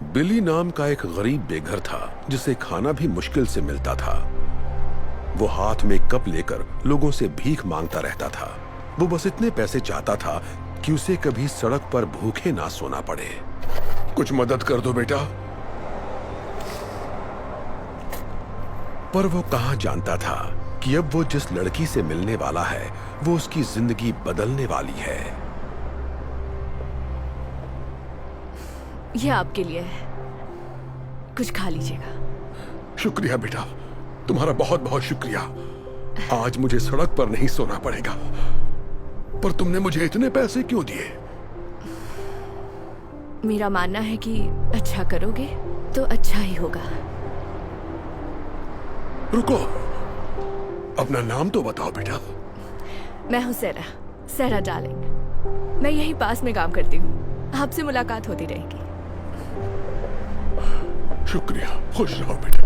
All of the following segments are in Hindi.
बिली नाम का एक गरीब बेघर था जिसे खाना भी मुश्किल से मिलता था। वो हाथ में कप लेकर लोगों से भीख मांगता रहता था। वो बस इतने पैसे चाहता था कि उसे कभी सड़क पर भूखे ना सोना पड़े। कुछ मदद कर दो बेटा। पर वो कहां जानता था कि अब वो जिस लड़की से मिलने वाला है वो उसकी जिंदगी बदलने वाली है। ये आपके लिए है, कुछ खा लीजिएगा। शुक्रिया बेटा, तुम्हारा बहुत बहुत शुक्रिया। आज मुझे सड़क पर नहीं सोना पड़ेगा। पर तुमने मुझे इतने पैसे क्यों दिए? मेरा मानना है कि अच्छा करोगे तो अच्छा ही होगा। रुको, अपना नाम तो बताओ बेटा। मैं हूँ सेरा डार्लिंग। मैं यहीं पास में काम करती हूँ। आपसे मुलाकात होती रहेगी। शुक्रिया, खुश रहो बेटा।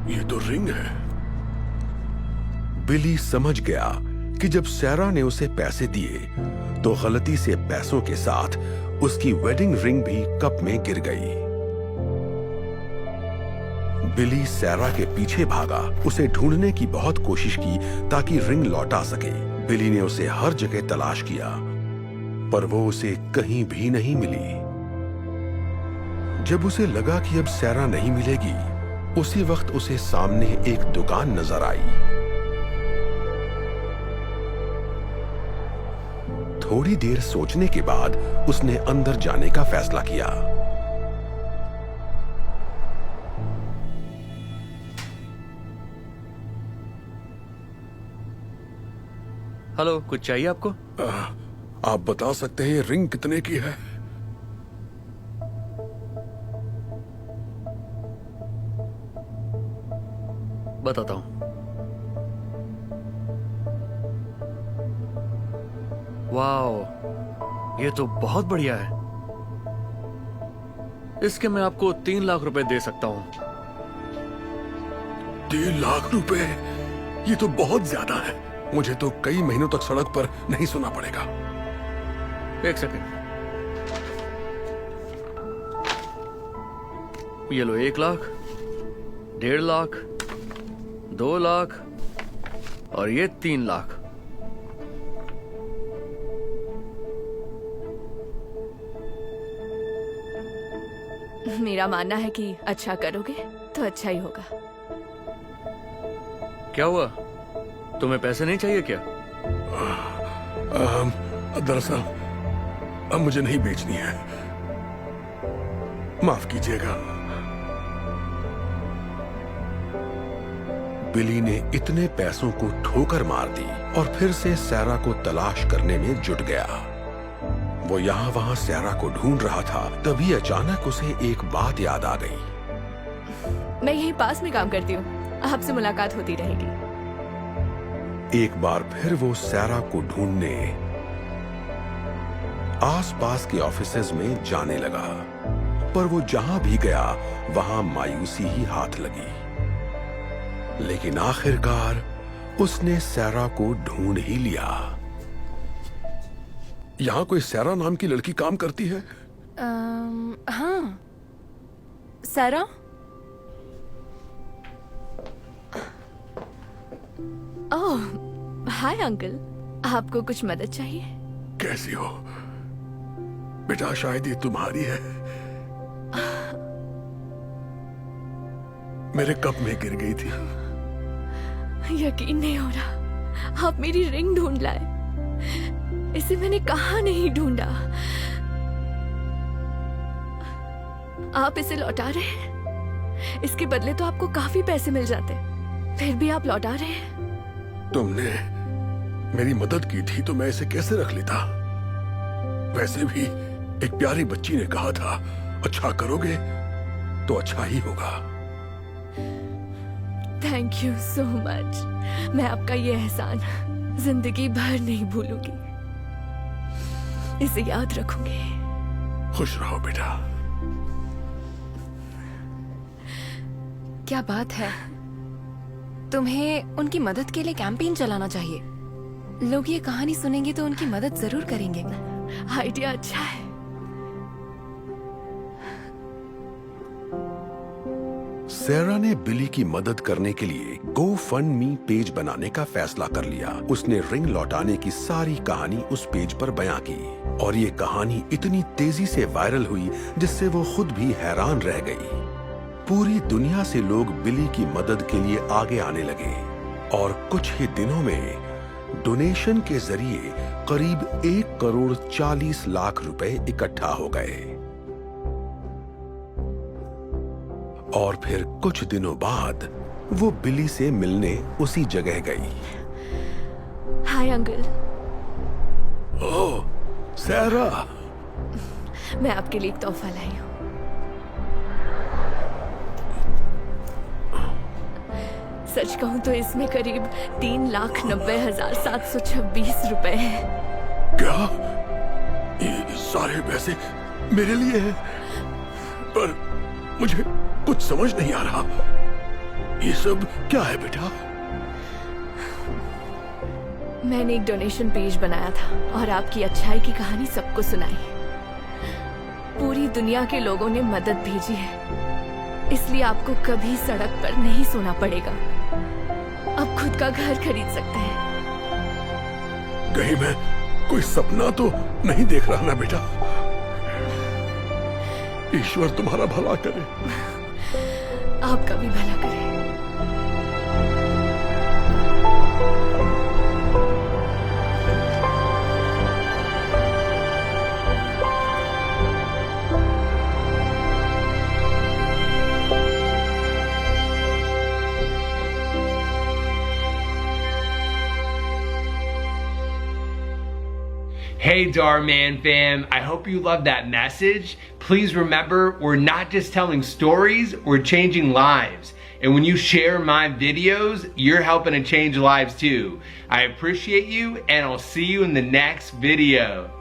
ये तो रिंग है। बिली समझ गया कि जब सैरा ने उसे पैसे दिए तो गलती से पैसों के साथ उसकी वेडिंग रिंग भी कप में गिर गई। बिली सैरा के पीछे भागा, उसे ढूंढने की बहुत कोशिश की ताकि रिंग लौटा सके। बिली ने उसे हर जगह तलाश किया पर वो उसे कहीं भी नहीं मिली। जब उसे लगा कि अब सैरा नहीं मिलेगी, उसी वक्त उसे सामने एक दुकान नजर आई। थोड़ी देर सोचने के बाद उसने अंदर जाने का फैसला किया। हेलो, कुछ चाहिए आपको? आप बता सकते हैं ये रिंग कितने की है? बताता हूं। वाओ, ये तो बहुत बढ़िया है। इसके मैं आपको 3 लाख रुपए दे सकता हूं। 3 लाख रुपए? ये तो बहुत ज्यादा है। मुझे तो कई महीनों तक सड़क पर नहीं सोना पड़ेगा। एक सेकंड। ये लो, 1 लाख, 1.5 लाख, 2 लाख और ये 3 लाख। मेरा मानना है कि अच्छा करोगे तो अच्छा ही होगा। क्या हुआ, तुम्हें पैसे नहीं चाहिए क्या? दरअसल अब मुझे नहीं बेचनी है, माफ कीजिएगा। बिली ने इतने पैसों को ठोकर मार दी और फिर से सैरा को तलाश करने में जुट गया। वो यहाँ वहां सैरा को ढूंढ रहा था, तभी अचानक उसे एक बात याद आ गई। मैं यहीं पास में काम करती हूँ, आपसे मुलाकात होती रहेगी। एक बार फिर वो सैरा को ढूंढने आसपास के ऑफिसेज में जाने लगा, पर वो जहां भी गया वहां मायूसी ही हाथ लगी। लेकिन आखिरकार उसने सैरा को ढूंढ ही लिया। यहां कोई सैरा नाम की लड़की काम करती है? हाँ, सेरा। ओह, हाय अंकल, आपको कुछ मदद चाहिए? कैसी हो बेटा? शायद ये तुम्हारी है। मेरे कप में गिर गई थी। यकीन नहीं हो रहा, आप मेरी रिंग ढूंढ लाए। इसे मैंने कहाँ नहीं ढूंढा। आप इसे लौटा रहे हैं? इसके बदले तो आपको काफी पैसे मिल जाते, फिर भी आप लौटा रहे हैं। तुमने मेरी मदद की थी तो मैं इसे कैसे रख लेता? वैसे भी एक प्यारी बच्ची ने कहा था, अच्छा करोगे तो अच्छा ही होगा। Thank you so much. मैं आपका ये एहसान जिंदगी भर नहीं भूलूंगी, इसे याद रखूंगी। खुश रहो बेटा। क्या बात है, तुम्हें उनकी मदद के लिए कैंपेन चलाना चाहिए। लोग ये कहानी सुनेंगे तो उनकी मदद जरूर करेंगे। आइडिया अच्छा है। सैरा ने बिली की मदद करने के लिए GoFundMe पेज बनाने का फैसला कर लिया। उसने रिंग लौटाने की सारी कहानी उस पेज पर बयां की और ये कहानी इतनी तेजी से वायरल हुई जिससे वो खुद भी हैरान रह गई। पूरी दुनिया से लोग बिली की मदद के लिए आगे आने लगे और कुछ ही दिनों में डोनेशन के जरिए करीब 1,40,00,000 रुपए इकट्ठा हो गए। और फिर कुछ दिनों बाद वो बिली से मिलने उसी जगह गई। Hi uncle. ओह, सैरा। मैं आपके लिए एक तोहफा लाई हूँ। सच कहूँ तो इसमें करीब 3,90,726 रुपए हैं। क्या? ये सारे पैसे मेरे लिए हैं? पर मुझे कुछ समझ नहीं आ रहा। ये सब क्या है बेटा? मैंने एक डोनेशन पेज बनाया था और आपकी अच्छाई की कहानी सबको सुनाई। पूरी दुनिया के लोगों ने मदद भेजी है, इसलिए आपको कभी सड़क पर नहीं सोना पड़ेगा। अब खुद का घर खरीद सकते हैं। कहीं मैं कोई सपना तो नहीं देख रहा ना बेटा? ईश्वर तुम्हारा भला करे। आपका भी भला करे। Hey Darman fam, I hope you loved that message. Please remember, we're not just telling stories, we're changing lives. And when you share my videos, you're helping to change lives too. I appreciate you and I'll see you in the next video.